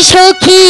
সখী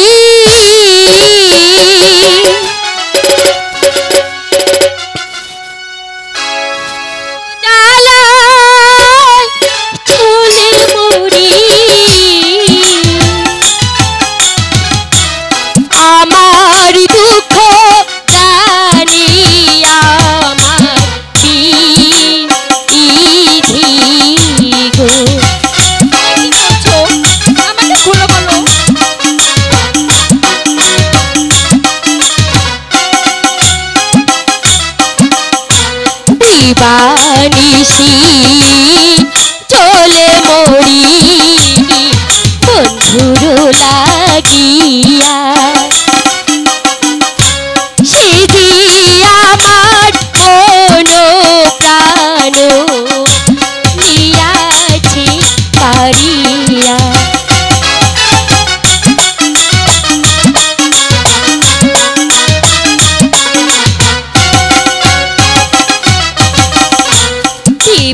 বানিসি চলে মরি বন্ধুর লাগিয়া সিধি আমার কোন প্রাণ নিয়াছি পারিয়া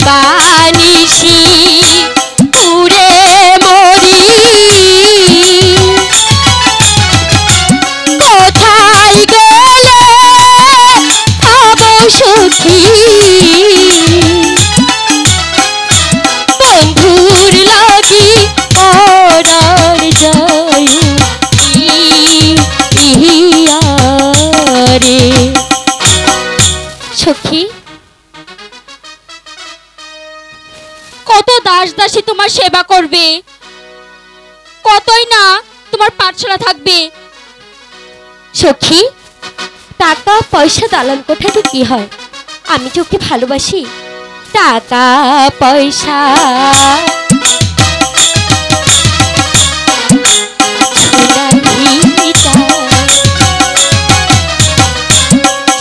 বানিসি পুরে মরি কোথায় গেলে পাব সখী বন্ধুর লাগি পরার যায় রে সখী কত দাস দাসী তোমার সেবা করবে কতই না তোমার পাঠশালা থাকবে সখী টাকা পয়সা দালান কোঠাতে কি হয় আমি যে ওকে ভালোবাসি টাকা পয়সা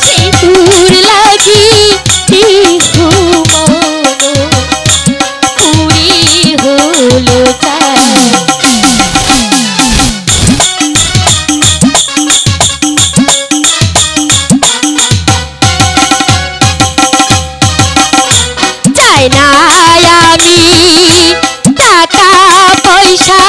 সিঁদুর লাগি চাই না আমি টাকা পয়সা